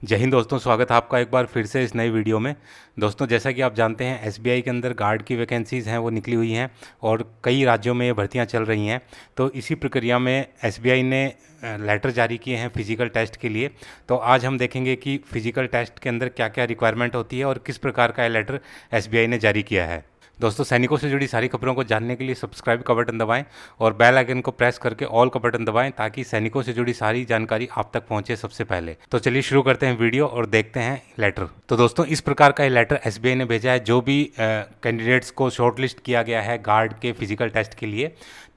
जय हिंद दोस्तों, स्वागत है आपका एक बार फिर से इस नई वीडियो में। दोस्तों, जैसा कि आप जानते हैं एसबीआई के अंदर गार्ड की वैकेंसीज़ हैं वो निकली हुई हैं और कई राज्यों में ये भर्तियां चल रही हैं। तो इसी प्रक्रिया में एसबीआई ने लेटर जारी किए हैं फिजिकल टेस्ट के लिए। तो आज हम देखेंगे कि फिजिकल टेस्ट के अंदर क्या क्या रिक्वायरमेंट होती है और किस प्रकार का ये लेटर एसबीआई ने जारी किया है। दोस्तों, सैनिकों से जुड़ी सारी खबरों को जानने के लिए सब्सक्राइब का बटन दबाएं और बेल आइकन को प्रेस करके ऑल का बटन दबाएं ताकि सैनिकों से जुड़ी सारी जानकारी आप तक पहुंचे सबसे पहले। तो चलिए शुरू करते हैं वीडियो और देखते हैं लेटर। तो दोस्तों, इस प्रकार का ये लेटर एसबीआई ने भेजा है जो भी कैंडिडेट्स को शॉर्टलिस्ट किया गया है गार्ड के फिजिकल टेस्ट के लिए।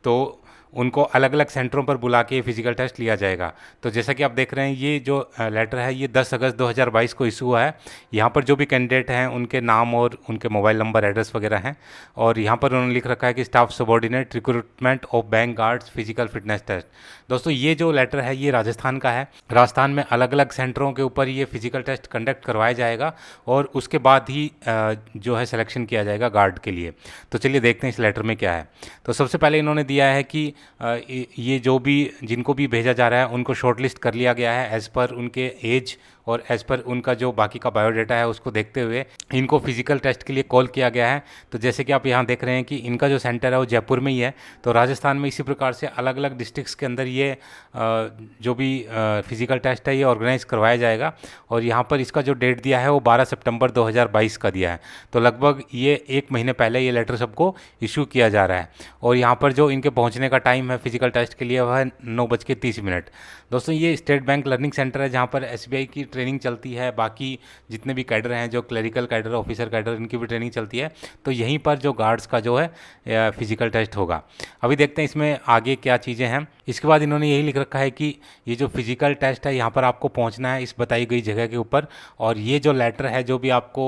तो उनको अलग अलग सेंटरों पर बुला के फिजिकल टेस्ट लिया जाएगा। तो जैसा कि आप देख रहे हैं, ये जो लेटर है ये 10 अगस्त 2022 को इशू हुआ है। यहाँ पर जो भी कैंडिडेट हैं उनके नाम और उनके मोबाइल नंबर, एड्रेस वगैरह हैं। और यहाँ पर उन्होंने लिख रखा है कि staff subordinate recruitment of bank guards physical fitness test. दोस्तों, ये जो लेटर है ये राजस्थान का है। राजस्थान में अलग अलग सेंटरों के ऊपर ये फिजिकल टेस्ट कंडक्ट करवाया जाएगा और उसके बाद ही जो है सिलेक्शन किया जाएगा गार्ड के लिए। तो चलिए देखते हैं इस लेटर में क्या है। तो सबसे पहले इन्होंने दिया है कि ये जो भी जिनको भी भेजा जा रहा है उनको शॉर्टलिस्ट कर लिया गया है एज़ पर उनके एज और एज़ पर उनका जो बाकी का बायोडाटा है उसको देखते हुए इनको फिजिकल टेस्ट के लिए कॉल किया गया है। तो जैसे कि आप यहाँ देख रहे हैं कि इनका जो सेंटर है वो जयपुर में ही है। तो राजस्थान में इसी प्रकार से अलग अलग डिस्ट्रिक्ट्स के अंदर ये जो भी फिजिकल टेस्ट है ये ऑर्गेनाइज करवाया जाएगा। और यहाँ पर इसका जो डेट दिया है वो 12 सितंबर 2022 का दिया है। तो लगभग ये 1 महीने पहले ये लेटर सबको इशू किया जा रहा है। और यहाँ पर जो इनके पहुँचने का टाइम है फिजिकल टेस्ट के लिए वह है 9:30। दोस्तों, ये स्टेट बैंक लर्निंग सेंटर है जहाँ पर एसबीआई की ट्रेनिंग चलती है। बाकी जितने भी कैडर हैं, जो क्लरिकल कैडर, ऑफिसर कैडर, इनकी भी ट्रेनिंग चलती है। तो यहीं पर जो गार्ड्स का जो है फिजिकल टेस्ट होगा। अभी देखते हैं इसमें आगे क्या चीज़ें हैं। इसके बाद इन्होंने यही लिख रखा है कि ये जो फिजिकल टेस्ट है यहाँ पर आपको पहुँचना है इस बताई गई जगह के ऊपर। और ये जो लेटर है जो भी आपको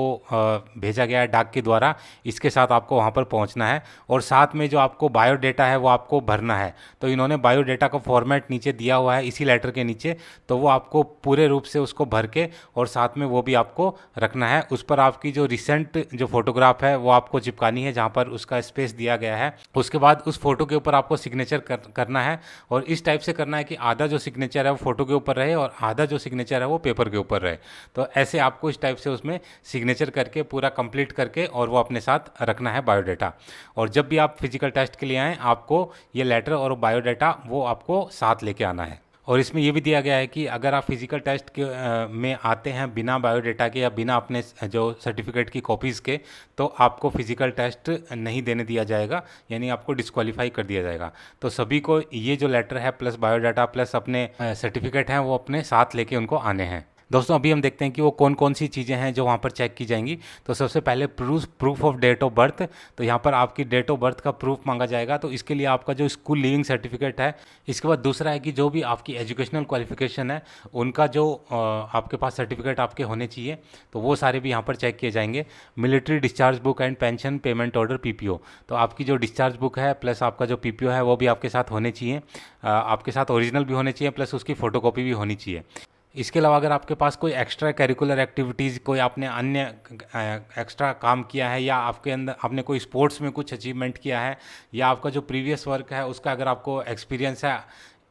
भेजा गया है डाक के द्वारा, इसके साथ आपको वहाँ पर पहुँचना है। और साथ में जो आपको बायोडेटा है वो आपको भरना है। तो इन्होंने बायोडेटा का फॉर्मेट नीचे दिया हुआ है इसी लेटर के नीचे। तो वो आपको पूरे रूप से उसको भर के और साथ में वो भी आपको रखना है। उस पर आपकी जो रिसेंट जो फोटोग्राफ है वो आपको चिपकानी है जहाँ पर उसका स्पेस दिया गया है। उसके बाद उस फोटो के ऊपर आपको सिग्नेचर करना है। और इस टाइप से करना है कि आधा जो सिग्नेचर है वो फोटो के ऊपर रहे और आधा जो सिग्नेचर है वो पेपर के ऊपर रहे। तो ऐसे आपको इस टाइप से उसमें सिग्नेचर करके पूरा कंप्लीट करके और वो अपने साथ रखना है बायोडाटा। और जब भी आप फिजिकल टेस्ट के लिए आएँ आपको ये लेटर और बायोडाटा वो आपको साथ लेके आना है। और इसमें ये भी दिया गया है कि अगर आप फिजिकल टेस्ट के में आते हैं बिना बायोडाटा के या बिना अपने जो सर्टिफिकेट की कॉपीज़ के, तो आपको फिजिकल टेस्ट नहीं देने दिया जाएगा, यानी आपको डिस्क्वालीफाई कर दिया जाएगा। तो सभी को ये जो लेटर है प्लस बायोडाटा प्लस अपने सर्टिफिकेट हैं वो अपने साथ लेके उनको आने हैं। दोस्तों, अभी हम देखते हैं कि वो कौन कौन सी चीज़ें हैं जो वहाँ पर चेक की जाएंगी। तो सबसे पहले proof of date of birth. तो यहाँ पर आपकी डेट ऑफ बर्थ का प्रूफ मांगा जाएगा। तो इसके लिए आपका जो स्कूल लिविंग सर्टिफिकेट है। इसके बाद दूसरा है कि जो भी आपकी एजुकेशनल क्वालिफिकेशन है उनका जो आपके पास सर्टिफिकेट आपके होने चाहिए, तो वो सारे भी यहाँ पर चेक किए जाएंगे। Military discharge book and pension payment order PPO. तो आपकी जो डिस्चार्ज बुक है प्लस आपका जो पीपीओ है वो भी आपके साथ होने चाहिए। आपके साथ ओरिजिनल भी होने चाहिए प्लस उसकी फ़ोटोकॉपी भी होनी चाहिए। इसके अलावा अगर आपके पास कोई एक्स्ट्रा करिकुलर एक्टिविटीज़, कोई आपने अन्य एक्स्ट्रा काम किया है या आपके अंदर आपने कोई स्पोर्ट्स में कुछ अचीवमेंट किया है या आपका जो प्रीवियस वर्क है उसका अगर आपको एक्सपीरियंस है,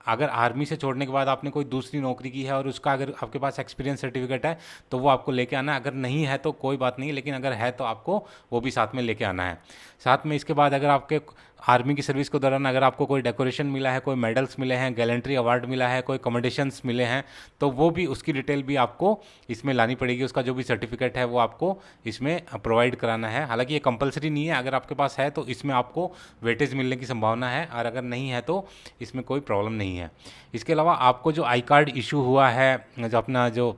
अगर आर्मी से छोड़ने के बाद आपने कोई दूसरी नौकरी की है और उसका अगर आपके पास एक्सपीरियंस सर्टिफिकेट है तो वो आपको लेके आना है। अगर नहीं है तो कोई बात नहीं, लेकिन अगर है तो आपको वो भी साथ में लेके आना है। साथ में इसके बाद अगर आपके आर्मी की सर्विस के दौरान अगर आपको कोई डेकोरेशन मिला है, कोई मेडल्स मिले हैं, गैलेंट्री अवार्ड मिला है, कोई कमेंडेशंस मिले हैं, तो वो भी उसकी डिटेल भी आपको इसमें लानी पड़ेगी। उसका जो भी सर्टिफिकेट है वो आपको इसमें प्रोवाइड कराना है। हालांकि ये कंपलसरी नहीं है, अगर आपके पास है तो इसमें आपको वेटेज मिलने की संभावना है और अगर नहीं है तो इसमें कोई प्रॉब्लम नहीं है। इसके अलावा आपको जो आई कार्ड इशू हुआ है जो अपना जो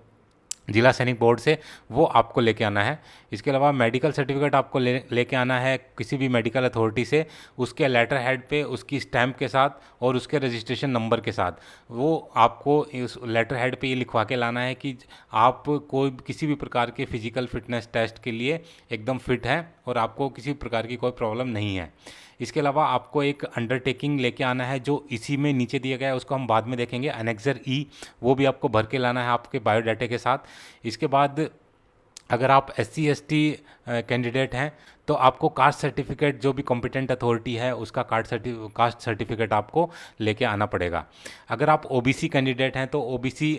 जिला सैनिक बोर्ड से, वो आपको लेके आना है। इसके अलावा मेडिकल सर्टिफिकेट आपको लेके आना है किसी भी मेडिकल अथॉरिटी से, उसके लेटर हेड पे उसकी स्टैंप के साथ और उसके रजिस्ट्रेशन नंबर के साथ। वो आपको उस लेटर हेड पे ये लिखवा के लाना है कि आप कोई किसी भी प्रकार के फिजिकल फिटनेस टेस्ट के लिए एकदम फिट हैं और आपको किसी प्रकार की कोई प्रॉब्लम नहीं है। इसके अलावा आपको एक अंडरटेकिंग लेके आना है जो इसी में नीचे दिया गया है, उसको हम बाद में देखेंगे, एनेक्सर ई, वो भी आपको भर के लाना है आपके बायोडाटा के साथ। इसके बाद अगर आप SC/ST कैंडिडेट हैं तो आपको कास्ट सर्टिफिकेट, जो भी कॉम्पिटेंट अथॉरिटी है उसका कास्ट सर्टिफिकेट आपको लेके आना पड़ेगा। अगर आप OBC कैंडिडेट हैं तो OBC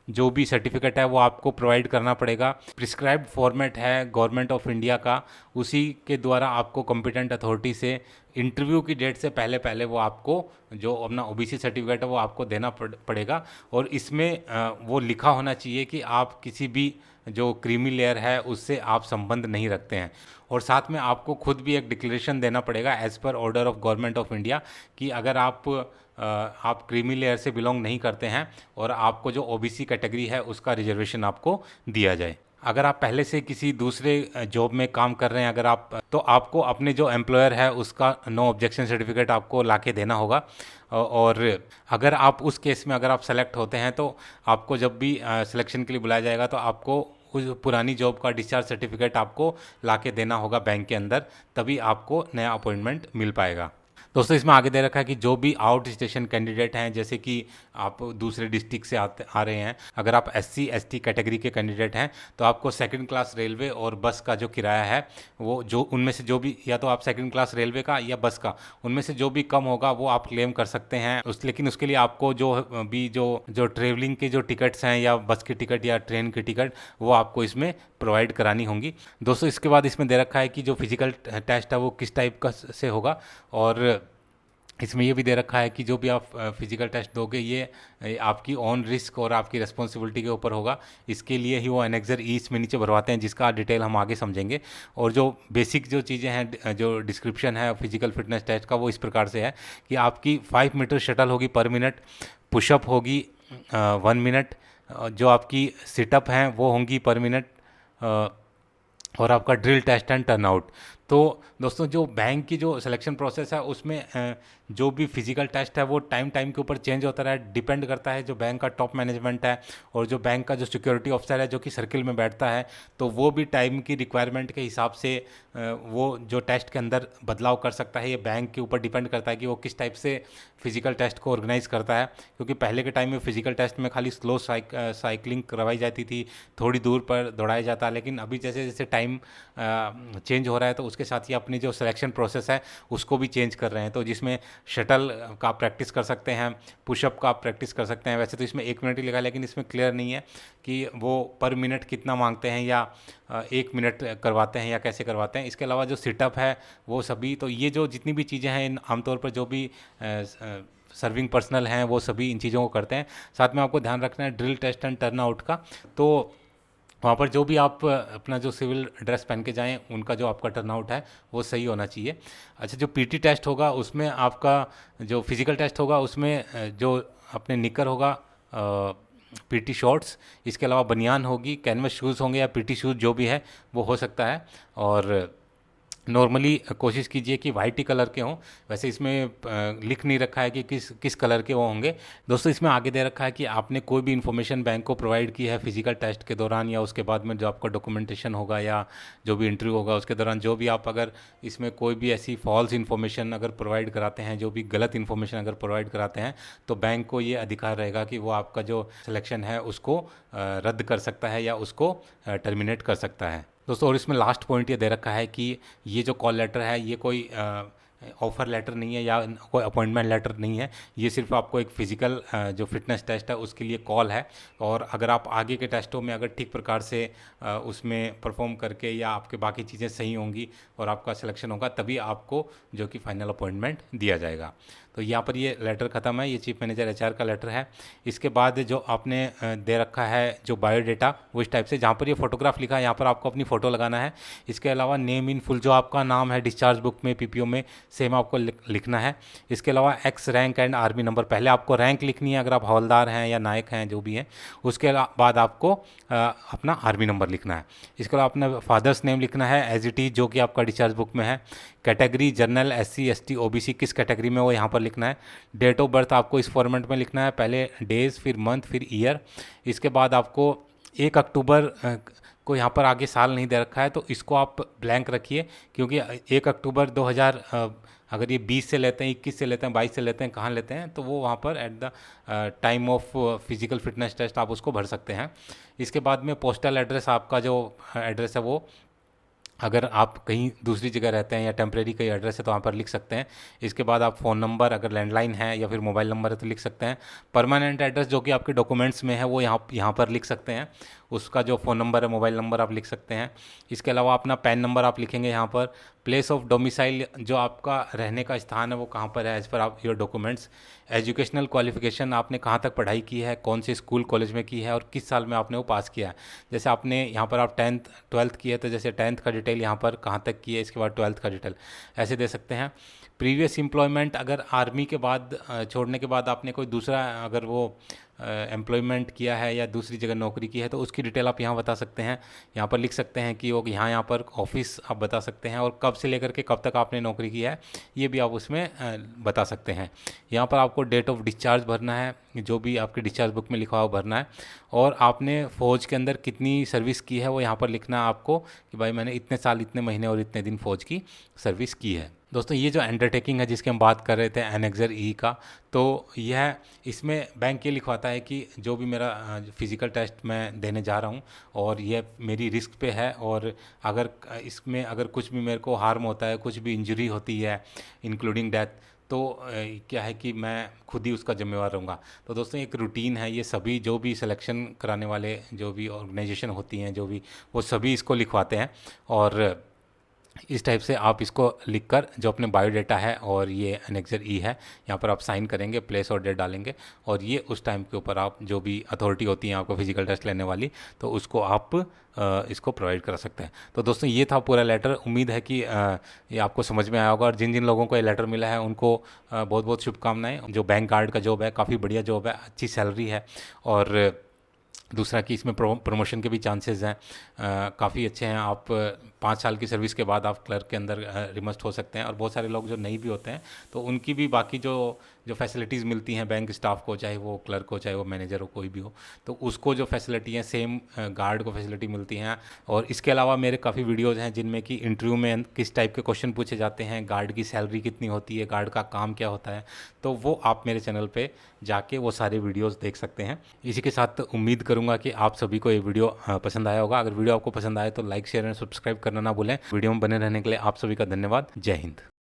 जो भी सर्टिफिकेट है वो आपको प्रोवाइड करना पड़ेगा। प्रिस्क्राइब्ड फॉर्मेट है गवर्नमेंट ऑफ इंडिया का, उसी के द्वारा आपको कॉम्पिटेंट अथॉरिटी से इंटरव्यू की डेट से पहले पहले वो आपको जो अपना ओबीसी सर्टिफिकेट है वो आपको देना पड़ेगा। और इसमें वो लिखा होना चाहिए कि आप किसी भी जो क्रीमी लेयर है उससे आप संबंध नहीं रखते हैं। और साथ में आपको खुद भी एक डिक्लेरेशन देना पड़ेगा as per order of government of India कि अगर आप क्रीमी लेयर से बिलोंग नहीं करते हैं और आपको जो ओबीसी कैटेगरी है उसका रिजर्वेशन आपको दिया जाए। अगर आप पहले से किसी दूसरे जॉब में काम कर रहे हैं अगर आप, तो आपको अपने जो एम्प्लॉयर है उसका नो ऑब्जेक्शन सर्टिफिकेट आपको ला के देना होगा। और अगर आप उस केस में अगर आप सेलेक्ट होते हैं तो आपको जब भी सिलेक्शन के लिए बुलाया जाएगा तो आपको उस पुरानी जॉब का डिस्चार्ज सर्टिफिकेट आपको ला के देना होगा बैंक के अंदर, तभी आपको नया अपॉइंटमेंट मिल पाएगा। दोस्तों इसमें आगे दे रखा है कि जो भी आउट स्टेशन कैंडिडेट हैं, जैसे कि आप दूसरे डिस्ट्रिक्ट से आ रहे हैं, अगर आप SC ST कैटेगरी के कैंडिडेट हैं तो आपको सेकंड क्लास रेलवे और बस का जो किराया है वो जो उनमें से जो भी, या तो आप सेकंड क्लास रेलवे का या बस का, उनमें से जो भी कम होगा वो आप क्लेम कर सकते हैं लेकिन उसके लिए आपको जो ट्रेवलिंग के जो टिकट्स हैं या बस की टिकट या ट्रेन की टिकट वो आपको इसमें प्रोवाइड करानी होंगी। दोस्तों इसके बाद इसमें दे रखा है कि जो फिजिकल टेस्ट है वो किस टाइप का से होगा, और इसमें ये भी दे रखा है कि जो भी आप फिजिकल टेस्ट दोगे ये आपकी ऑन रिस्क और आपकी रिस्पॉन्सिबिलिटी के ऊपर होगा। इसके लिए ही वो एनेक्सर ई इसमें नीचे भरवाते हैं, जिसका डिटेल हम आगे समझेंगे। और जो बेसिक जो चीज़ें हैं, जो डिस्क्रिप्शन है फिजिकल फिटनेस टेस्ट का, वो इस प्रकार से है कि आपकी 5 मीटर शटल होगी पर मिनट, पुशअप होगी 1 मिनट, जो आपकी सिटअप हैं वो होंगी पर मिनट, और आपका ड्रिल टेस्ट एंड टर्नआउट। तो दोस्तों जो बैंक की जो सिलेक्शन प्रोसेस है उसमें जो भी फिजिकल टेस्ट है वो टाइम के ऊपर चेंज होता रहा है, डिपेंड करता है जो बैंक का टॉप मैनेजमेंट है और जो बैंक का जो सिक्योरिटी ऑफिसर है जो कि सर्किल में बैठता है, तो वो भी टाइम की रिक्वायरमेंट के हिसाब से वो जो टेस्ट के अंदर बदलाव कर सकता है। ये बैंक के ऊपर डिपेंड करता है कि वो किस टाइप से फिजिकल टेस्ट को ऑर्गेनाइज करता है, क्योंकि पहले के टाइम में फिजिकल टेस्ट में खाली स्लो साइकिलिंग करवाई जाती थी, थोड़ी दूर पर दौड़ाया जाता, लेकिन अभी जैसे जैसे टाइम चेंज हो रहा है तो उसके साथ ही अपनी जो सिलेक्शन प्रोसेस है उसको भी चेंज कर रहे हैं। तो जिसमें शटल का आप प्रैक्टिस कर सकते हैं, पुशअप का आप प्रैक्टिस कर सकते हैं। वैसे तो इसमें 1 मिनट ही लिखा है, लेकिन इसमें क्लियर नहीं है कि वो पर मिनट कितना मांगते हैं या 1 मिनट करवाते हैं या कैसे करवाते हैं। इसके अलावा जो सिटअप है वो सभी, तो ये जो जितनी भी चीज़ें हैं आमतौर पर जो भी सर्विंग पर्सनल हैं वो सभी इन चीज़ों को करते हैं। साथ में आपको ध्यान रखना है ड्रिल टेस्ट एंड टर्नआउट का, तो वहाँ पर जो भी आप अपना जो सिविल ड्रेस पहन के जाएं उनका जो आपका टर्नआउट है वो सही होना चाहिए। अच्छा, जो पीटी टेस्ट होगा उसमें आपका जो फिजिकल टेस्ट होगा उसमें जो अपने निकर होगा पीटी शॉर्ट्स, इसके अलावा बनियान होगी, कैनवस शूज़ होंगे या पीटी शूज़ जो भी है वो हो सकता है। और नॉर्मली कोशिश कीजिए कि वाइट ही कलर के हों, वैसे इसमें लिख नहीं रखा है कि किस कलर के वो होंगे। दोस्तों इसमें आगे दे रखा है कि आपने कोई भी इन्फॉर्मेशन बैंक को प्रोवाइड की है फिजिकल टेस्ट के दौरान या उसके बाद में जो आपका डॉक्यूमेंटेशन होगा या जो भी इंटरव्यू होगा उसके दौरान, जो भी आप अगर इसमें कोई भी ऐसी फॉल्स इन्फॉर्मेशन अगर प्रोवाइड कराते हैं, जो भी गलत इन्फॉर्मेशन अगर प्रोवाइड कराते हैं, तो बैंक को ये अधिकार रहेगा कि वो आपका जो सिलेक्शन है उसको रद्द कर सकता है या उसको टर्मिनेट कर सकता है। दोस्तों और इसमें लास्ट पॉइंट ये दे रखा है कि ये जो कॉल लेटर है ये कोई ऑफ़र लेटर नहीं है या कोई अपॉइंटमेंट लेटर नहीं है, ये सिर्फ आपको एक फ़िज़िकल जो फिटनेस टेस्ट है उसके लिए कॉल है। और अगर आप आगे के टेस्टों में अगर ठीक प्रकार से उसमें परफॉर्म करके या आपके बाकी चीज़ें सही होंगी और आपका सिलेक्शन होगा, तभी आपको जो कि फाइनल अपॉइंटमेंट दिया जाएगा। तो यहाँ पर ये लेटर ख़त्म है, ये चीफ मैनेजर HR का लेटर है। इसके बाद जो आपने दे रखा है जो बायोडेटा वो इस टाइप से, जहाँ पर ये फोटोग्राफ लिखा है यहाँ पर आपको अपनी फ़ोटो लगाना है। इसके अलावा नेम इन फुल जो आपका नाम है डिस्चार्ज बुक में PPO में सेम आपको लिखना है। इसके अलावा X rank and army number, पहले आपको रैंक लिखनी है अगर आप हवलदार हैं या नायक हैं जो भी हैं, उसके बाद आपको अपना आर्मी नंबर लिखना है। इसके अलावा अपना फादर्स नेम लिखना है एज इट इज़ जो कि आपका डिस्चार्ज बुक में है। Category general SC ST OBC किस कैटेगरी में वो यहाँ पर लिखना है। डेट ऑफ बर्थ आपको इस फॉर्मेट में लिखना है, पहले डेज फिर मंथ फिर ईयर। इसके बाद आपको 1 अक्टूबर को यहाँ पर आगे साल नहीं दे रखा है तो इसको आप ब्लैंक रखिए, क्योंकि 1 अक्टूबर 2000 अगर ये 20 से लेते हैं, 21 से लेते हैं, 22 से लेते हैं, कहाँ लेते हैं, तो वो वहाँ पर at the time of physical fitness test आप उसको भर सकते हैं। इसके बाद में पोस्टल एड्रेस, आपका जो एड्रेस है वो अगर आप कहीं दूसरी जगह रहते हैं या टेम्परेरी कोई एड्रेस है तो वहाँ पर लिख सकते हैं। इसके बाद आप फ़ोन नंबर, अगर लैंडलाइन है या फिर मोबाइल नंबर है तो लिख सकते हैं। परमानेंट एड्रेस जो कि आपके डॉक्यूमेंट्स में है वो यहाँ पर लिख सकते हैं। उसका जो फ़ोन नंबर है, मोबाइल नंबर आप लिख सकते हैं। इसके अलावा अपना पैन नंबर आप लिखेंगे यहाँ पर। प्लेस ऑफ डोमिसाइल, जो आपका रहने का स्थान है वो कहाँ पर है एज़ पर आप योर डॉक्यूमेंट्स। एजुकेशनल क्वालिफिकेशन, आपने कहाँ तक पढ़ाई की है, कौन से स्कूल कॉलेज में की है और किस साल में आपने वो पास किया है। जैसे आपने यहाँ पर आप 10th 12th की है तो जैसे 10th का डिटेल यहाँ पर कहाँ तक की है, इसके बाद 12th का डिटेल ऐसे दे सकते हैं। प्रीवियस एम्प्लॉयमेंट, अगर आर्मी के बाद छोड़ने के बाद आपने कोई दूसरा अगर वो एम्प्लॉयमेंट किया है या दूसरी जगह नौकरी की है तो उसकी डिटेल आप यहाँ बता सकते हैं। यहाँ पर लिख सकते हैं कि वो यहाँ पर ऑफिस आप बता सकते हैं और कब से लेकर के कब तक आपने नौकरी की है ये भी आप उसमें बता सकते हैं। यहाँ पर आपको डेट ऑफ डिस्चार्ज भरना है, जो भी आपके डिस्चार्ज बुक में लिखा हुआ भरना है। और आपने फ़ौज के अंदर कितनी सर्विस की है वो यहाँ पर लिखना है आपको कि भाई मैंने इतने साल, इतने महीने और इतने दिन फ़ौज की सर्विस की है। दोस्तों ये जो अंडरटेकिंग है जिसकी हम बात कर रहे थे एनेक्सर ई का, तो यह इसमें बैंक ये लिखवाता है कि जो भी मेरा फिज़िकल टेस्ट मैं देने जा रहा हूँ और यह मेरी रिस्क पे है, और अगर इसमें अगर कुछ भी मेरे को हार्म होता है, कुछ भी इंजरी होती है इंक्लूडिंग डेथ, तो क्या है कि मैं खुद ही उसका जिम्मेवार रहूँगा। तो दोस्तों एक रूटीन है, ये सभी जो भी सिलेक्शन कराने वाले जो भी ऑर्गेनाइजेशन होती हैं, जो भी वो सभी इसको लिखवाते हैं। और इस टाइप से आप इसको लिखकर जो अपने बायोडाटा है और ये एनेक्सर ई है यहाँ पर आप साइन करेंगे, प्लेस और डेट डालेंगे, और ये उस टाइम के ऊपर आप जो भी अथॉरिटी होती है आपको फिजिकल टेस्ट लेने वाली, तो उसको आप इसको प्रोवाइड करा सकते हैं। तो दोस्तों ये था पूरा लेटर। उम्मीद है कि ये आपको समझ में आया होगा, और जिन जिन लोगों को ये लेटर मिला है उनको बहुत बहुत शुभकामनाएं। जो बैंक गार्ड का जॉब है काफ़ी बढ़िया जॉब है, अच्छी सैलरी है, और दूसरा कि इसमें प्रमोशन के भी चांसेस हैं काफ़ी अच्छे हैं। आप 5 साल की सर्विस के बाद आप क्लर्क के अंदर रिमस्ट हो सकते हैं। और बहुत सारे लोग जो नहीं भी होते हैं तो उनकी भी बाकी जो जो फैसिलिटीज़ मिलती हैं बैंक स्टाफ को, चाहे वो क्लर्क हो चाहे वो मैनेजर हो कोई भी हो, तो उसको जो फैसिलिटी हैं सेम गार्ड को फैसिलिटी मिलती हैं। और इसके अलावा मेरे काफ़ी वीडियोज़ हैं जिनमें कि इंटरव्यू में किस टाइप के क्वेश्चन पूछे जाते हैं, गार्ड की सैलरी कितनी होती है, गार्ड का काम क्या होता है, तो वो आप मेरे चैनल पे जाके वो सारे वीडियोस देख सकते हैं। इसी के साथ उम्मीद करूंगा कि आप सभी को ये वीडियो पसंद आया होगा। अगर वीडियो आपको पसंद आए तो लाइक, शेयर एंड सब्सक्राइब करना ना भूलें। वीडियो में बने रहने के लिए आप सभी का धन्यवाद। जय हिंद।